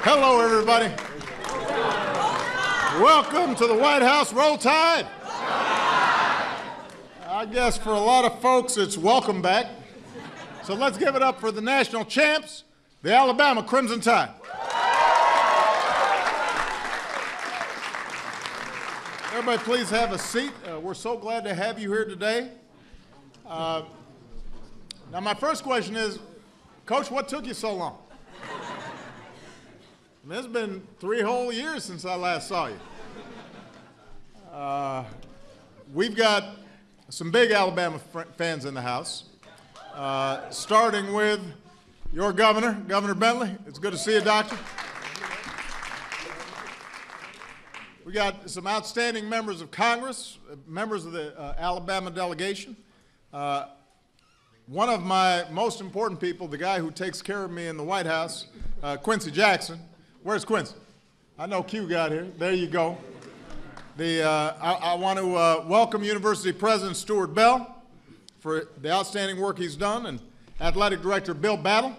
Hello, everybody. Welcome to the White House. Roll Tide. I guess for a lot of folks, it's welcome back. So let's give it up for the national champs, the Alabama Crimson Tide. Everybody, please have a seat. We're so glad to have you here today. Now, my first question is, Coach, what took you so long? I mean, it's been 3 whole years since I last saw you. We've got some big Alabama fans in the house, starting with your governor, Governor Bentley. It's good to see you, Doctor. We got some outstanding members of Congress, members of the Alabama delegation. One of my most important people, the guy who takes care of me in the White House, Quincy Jackson. Where's Quincy? I know Q got here. There you go. I want to welcome University President Stuart Bell for the outstanding work he's done, and Athletic Director Bill Battle.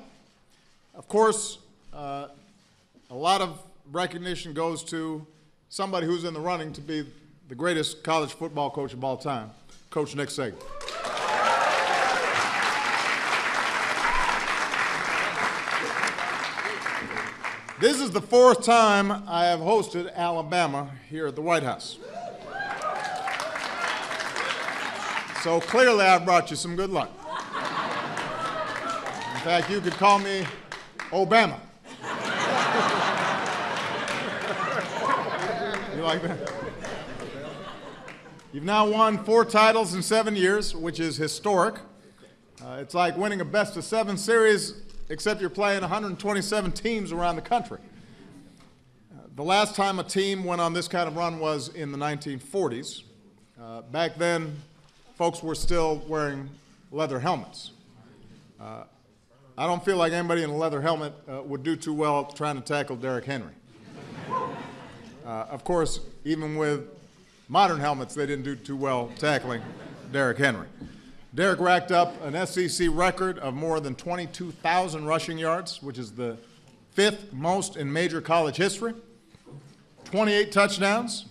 Of course, a lot of recognition goes to somebody who's in the running to be the greatest college football coach of all time, Coach Nick Saban. This is the 4th time I have hosted Alabama here at the White House. So clearly I've brought you some good luck. In fact, you could call me Obama. You like that? You've now won 4 titles in 7 years, which is historic. It's like winning a best-of-7 series, except you're playing 127 teams around the country. The last time a team went on this kind of run was in the 1940s. Back then, folks were still wearing leather helmets. I don't feel like anybody in a leather helmet would do too well trying to tackle Derrick Henry. Of course, even with modern helmets, they didn't do too well tackling Derrick Henry. Derrick racked up an SEC record of more than 22,000 rushing yards, which is the 5th most in major college history, 28 touchdowns,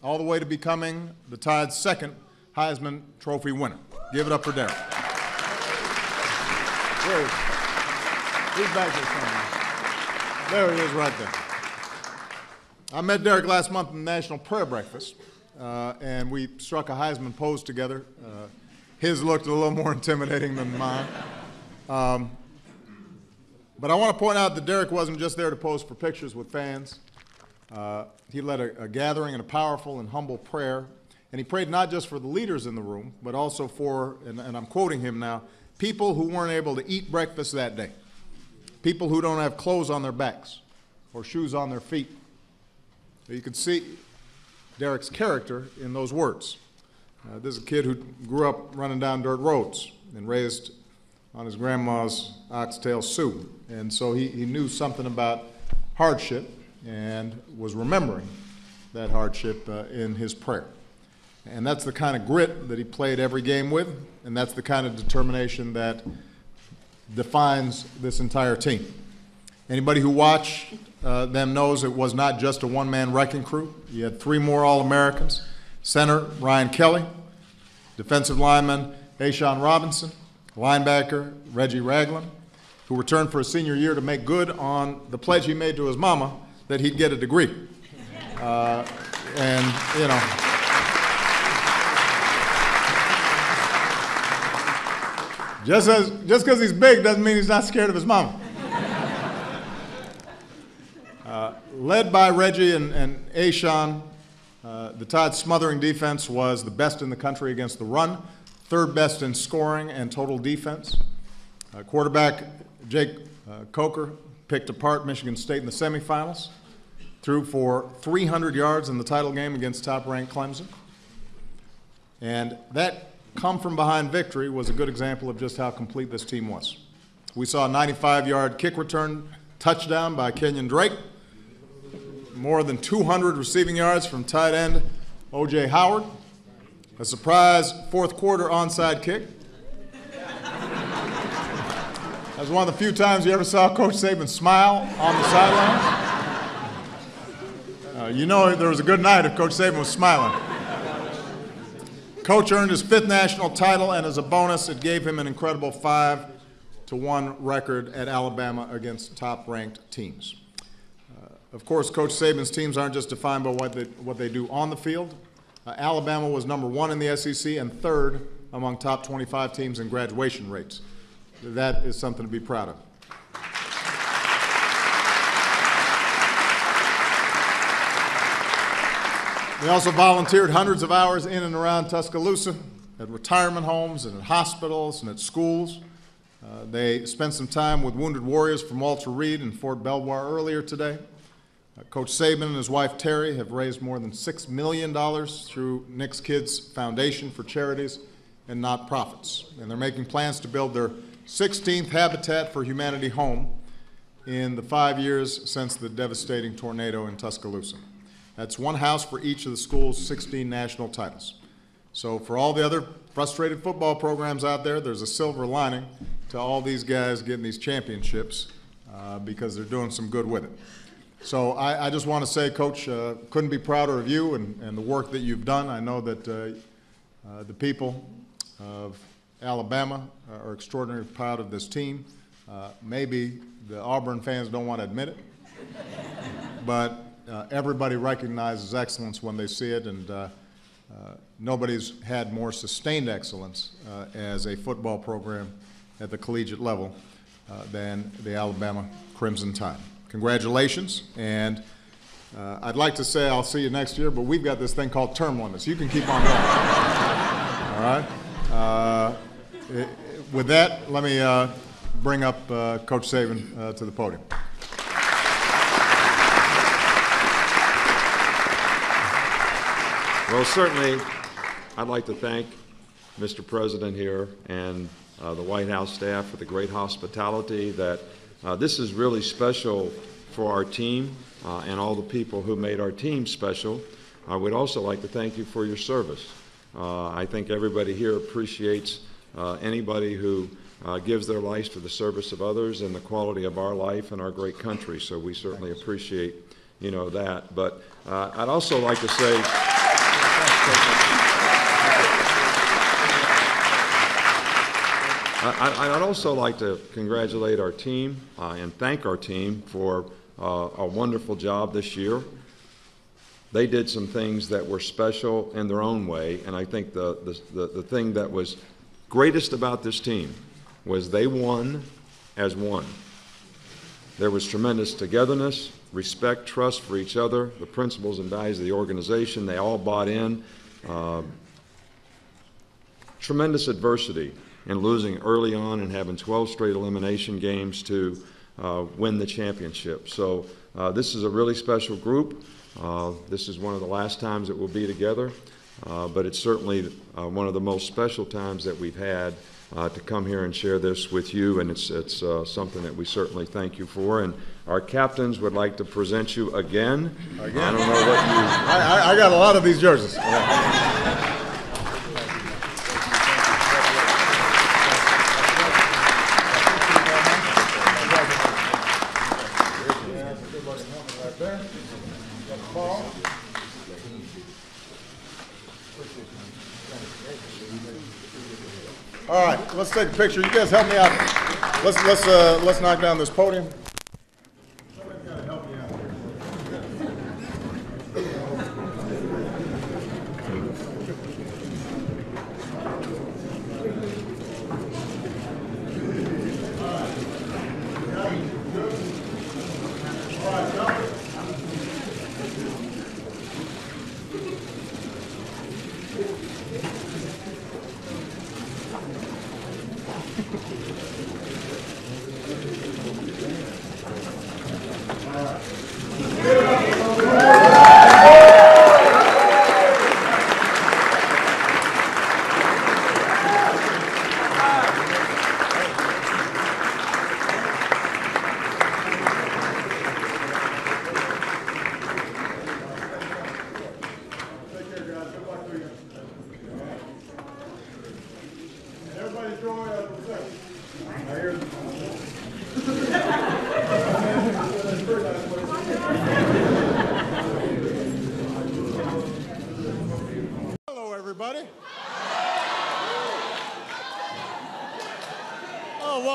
all the way to becoming the Tide's 2nd Heisman Trophy winner. Give it up for Derrick. Where is he? He's back there somewhere. There he is right there. I met Derrick last month in the National Prayer Breakfast, and we struck a Heisman pose together. His looked a little more intimidating than mine. But I want to point out that Derrick wasn't just there to pose for pictures with fans. He led a gathering and a powerful and humble prayer. And he prayed not just for the leaders in the room, but also for, and I'm quoting him now, people who weren't able to eat breakfast that day. People who don't have clothes on their backs or shoes on their feet. So you can see Derrick's character in those words. This is a kid who grew up running down dirt roads and raised on his grandma's oxtail soup. And so he knew something about hardship and was remembering that hardship in his prayer. And that's the kind of grit that he played every game with, and that's the kind of determination that defines this entire team. Anybody who watched them knows it was not just a one-man wrecking crew. You had 3 more All-Americans. Center, Ryan Kelly. Defensive lineman, A'Shawn Robinson. Linebacker, Reggie Ragland, who returned for his senior year to make good on the pledge he made to his mama that he'd get a degree. And, you know, just because he's big doesn't mean he's not scared of his mama. Led by Reggie and A'Shawn, the Tide's smothering defense was the best in the country against the run, 3rd best in scoring and total defense. Quarterback Jake Coker picked apart Michigan State in the semifinals, threw for 300 yards in the title game against top-ranked Clemson. And that come-from-behind victory was a good example of just how complete this team was. We saw a 95-yard kick return touchdown by Kenyon Drake, more than 200 receiving yards from tight end O.J. Howard, a surprise 4th quarter onside kick. That was one of the few times you ever saw Coach Saban smile on the sidelines. You know there was a good night if Coach Saban was smiling. Coach earned his 5th national title, and as a bonus, it gave him an incredible 5-1 record at Alabama against top-ranked teams. Of course, Coach Saban's teams aren't just defined by what they do on the field. Alabama was #1 in the SEC and 3rd among top 25 teams in graduation rates. That is something to be proud of. They also volunteered hundreds of hours in and around Tuscaloosa, at retirement homes and at hospitals and at schools. They spent some time with wounded warriors from Walter Reed and Fort Belvoir earlier today. Coach Saban and his wife Terry have raised more than $6 million through Nick's Kids Foundation for charities and nonprofits. And they're making plans to build their 16th Habitat for Humanity home in the 5 years since the devastating tornado in Tuscaloosa. That's one house for each of the school's 16 national titles. So for all the other frustrated football programs out there, there's a silver lining to all these guys getting these championships because they're doing some good with it. So I just want to say, Coach, couldn't be prouder of you and the work that you've done. I know that the people of Alabama are extraordinarily proud of this team. Maybe the Auburn fans don't want to admit it, but everybody recognizes excellence when they see it, and nobody's had more sustained excellence as a football program at the collegiate level than the Alabama Crimson Tide. Congratulations, and I'd like to say I'll see you next year, but we've got this thing called term limits. You can keep on going. All right? With that, let me bring up Coach Saban to the podium. Well, certainly, I'd like to thank Mr. President here and the White House staff for the great hospitality. That this is really special for our team and all the people who made our team special. I would also like to thank you for your service. I think everybody here appreciates anybody who gives their lives for the service of others and the quality of our life and our great country. So we certainly appreciate, that. But I'd also like to say. I'd also like to congratulate our team and thank our team for a wonderful job this year. They did some things that were special in their own way, and I think the thing that was greatest about this team was they won as one. There was tremendous togetherness, respect, trust for each other, the principles and values of the organization. They all bought in. Tremendous adversity in losing early on and having 12 straight elimination games to win the championship. So this is a really special group. This is one of the last times that we'll be together, but it's certainly one of the most special times that we've had to come here and share this with you, and it's something that we certainly thank you for. And our captains would like to present you again. I don't know what you... I got a lot of these jerseys. Yeah. All right, let's take a picture. You guys help me out. Let's knock down this podium. Somebody's got to help me out.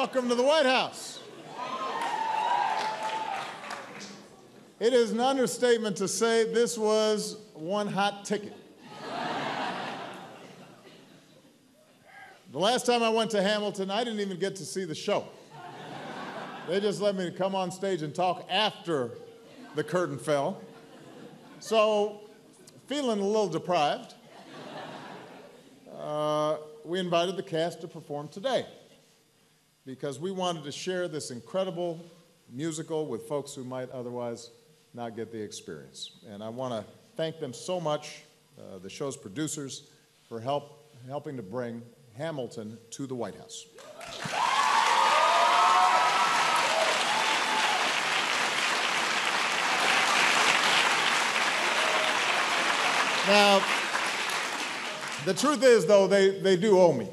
welcome to the White House. It is an understatement to say this was one hot ticket. The last time I went to Hamilton, I didn't even get to see the show. They just let me come on stage and talk after the curtain fell. So, feeling a little deprived, we invited the cast to perform today because we wanted to share this incredible musical with folks who might otherwise not get the experience. And I want to thank them so much, the show's producers, for helping to bring Hamilton to the White House. Now, the truth is, though, they do owe me.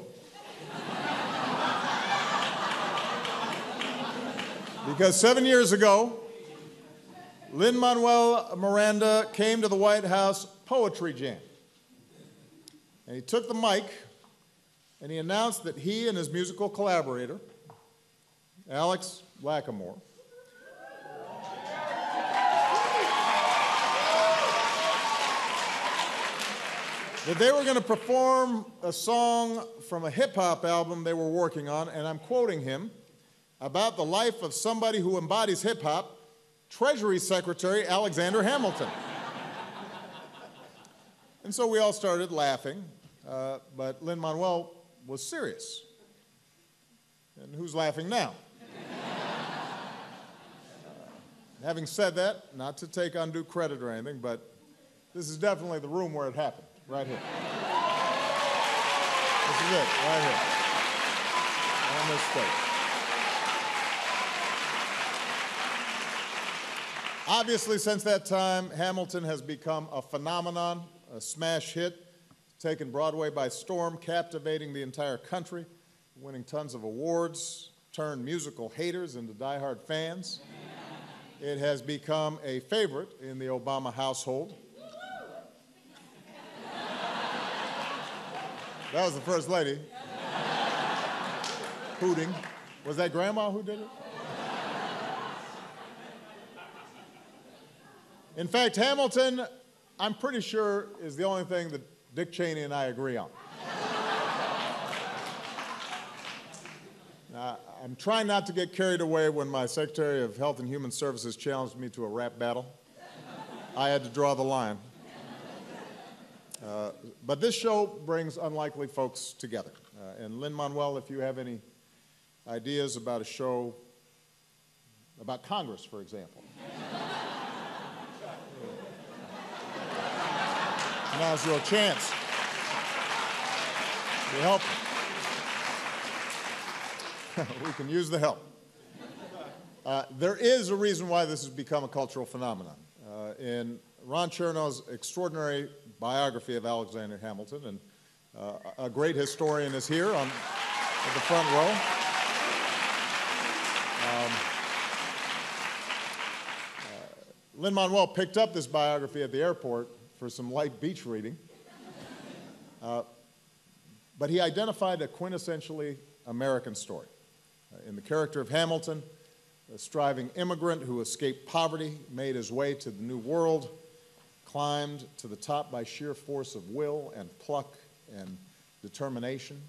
Because 7 years ago, Lin-Manuel Miranda came to the White House Poetry Jam. And he took the mic and he announced that he and his musical collaborator, Alex Lacamoire, that they were going to perform a song from a hip-hop album they were working on, and I'm quoting him, about the life of somebody who embodies hip-hop, Treasury Secretary Alexander Hamilton. And so we all started laughing, but Lin-Manuel was serious. And who's laughing now? Having said that, not to take undue credit or anything, but this is definitely the room where it happened, right here. This is it, right here, on this stage. Obviously, since that time, Hamilton has become a phenomenon, a smash hit, taken Broadway by storm, captivating the entire country, winning tons of awards, turned musical haters into diehard fans. It has become a favorite in the Obama household. That was the First Lady. Hooting. Was that Grandma who did it? In fact, Hamilton, I'm pretty sure, is the only thing that Dick Cheney and I agree on. Now, I'm trying not to get carried away when my Secretary of Health and Human Services challenged me to a rap battle. I had to draw the line. But this show brings unlikely folks together. And Lin-Manuel, if you have any ideas about a show about Congress, for example, now's your chance. Be helpful. We can use the help. There is a reason why this has become a cultural phenomenon. In Ron Chernow's extraordinary biography of Alexander Hamilton, and a great historian is here on the front row. Lin-Manuel picked up this biography at the airport for some light beach reading. But he identified a quintessentially American story. In the character of Hamilton, a striving immigrant who escaped poverty, made his way to the New World, climbed to the top by sheer force of will and pluck and determination.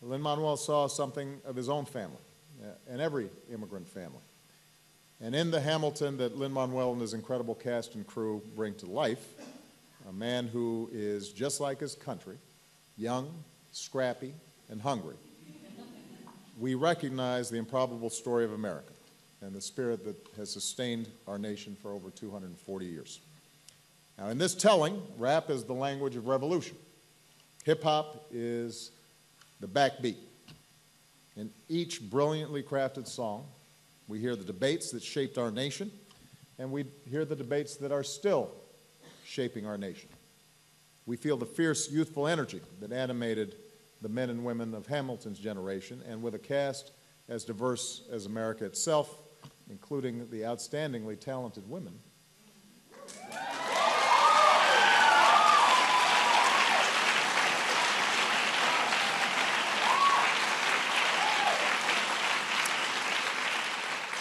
Lin-Manuel saw something of his own family, and every immigrant family. And in the Hamilton that Lin-Manuel and his incredible cast and crew bring to life, a man who is just like his country, young, scrappy, and hungry. We recognize the improbable story of America and the spirit that has sustained our nation for over 240 years. Now, in this telling, rap is the language of revolution. Hip-hop is the backbeat. In each brilliantly crafted song, we hear the debates that shaped our nation, and we hear the debates that are still shaping our nation. We feel the fierce youthful energy that animated the men and women of Hamilton's generation, and with a cast as diverse as America itself, including the outstandingly talented women.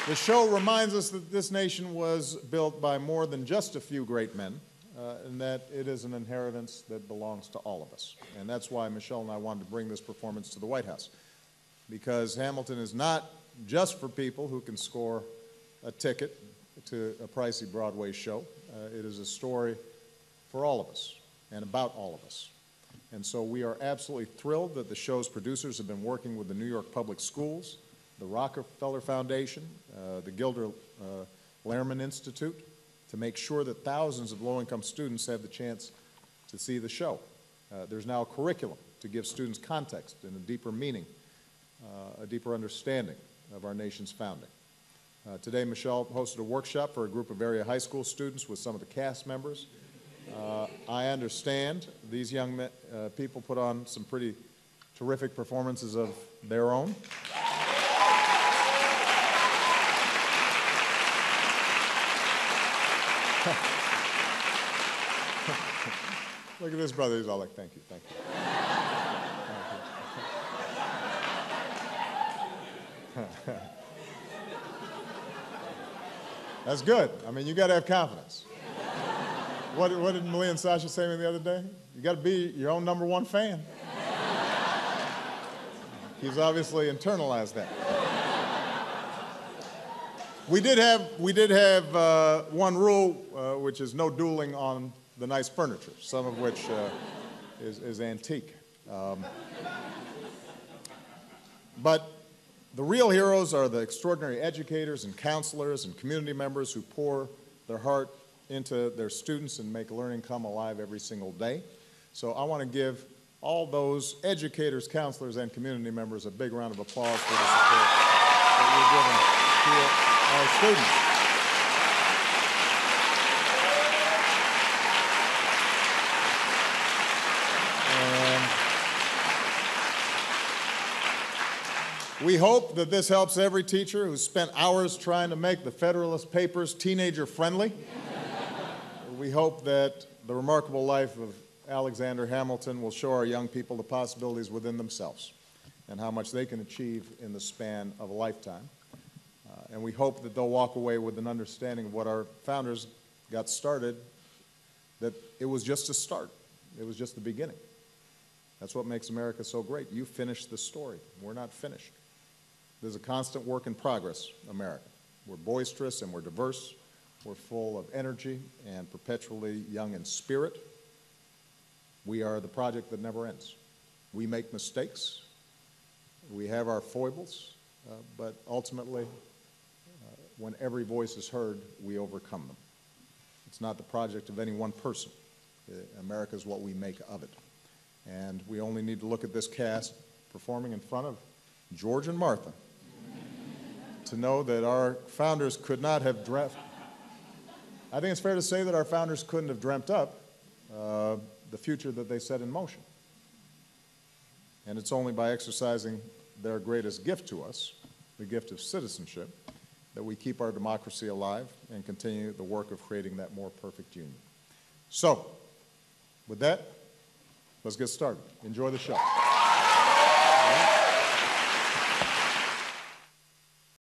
The show reminds us that this nation was built by more than just a few great men, and that it is an inheritance that belongs to all of us. And that's why Michelle and I wanted to bring this performance to the White House, because Hamilton is not just for people who can score a ticket to a pricey Broadway show. It is a story for all of us and about all of us. And so we are absolutely thrilled that the show's producers have been working with the New York Public Schools, the Rockefeller Foundation, the Gilder Lehrman Institute, to make sure that thousands of low-income students have the chance to see the show. There's now a curriculum to give students context and a deeper meaning, a deeper understanding of our nation's founding. Today, Michelle hosted a workshop for a group of area high school students with some of the cast members. I understand these young people put on some pretty terrific performances of their own. Look at this brother, he's all like, thank you, thank you. Thank you. That's good. I mean, you got to have confidence. What did Malia and Sasha say to me the other day? You got to be your own #1 fan. He's obviously internalized that. We did have one rule, which is no dueling on the nice furniture, some of which is antique. But the real heroes are the extraordinary educators and counselors and community members who pour their heart into their students and make learning come alive every single day. So I want to give all those educators, counselors, and community members a big round of applause for the support that you're giving to our students. We hope that this helps every teacher who spent hours trying to make the Federalist Papers teenager-friendly. We hope that the remarkable life of Alexander Hamilton will show our young people the possibilities within themselves and how much they can achieve in the span of a lifetime. And we hope that they'll walk away with an understanding of what our founders got started, that it was just a start. It was just the beginning. That's what makes America so great. You finished the story. We're not finished. There's a constant work in progress, America. We're boisterous and we're diverse. We're full of energy and perpetually young in spirit. We are the project that never ends. We make mistakes. We have our foibles, but ultimately, when every voice is heard, we overcome them. It's not the project of any one person. America is what we make of it. And we only need to look at this cast performing in front of George and Martha to know that our founders could not have dreamt. I think it's fair to say that our founders couldn't have dreamt up the future that they set in motion. And it's only by exercising their greatest gift to us, the gift of citizenship, that we keep our democracy alive and continue the work of creating that more perfect union. So, with that, let's get started. Enjoy the show.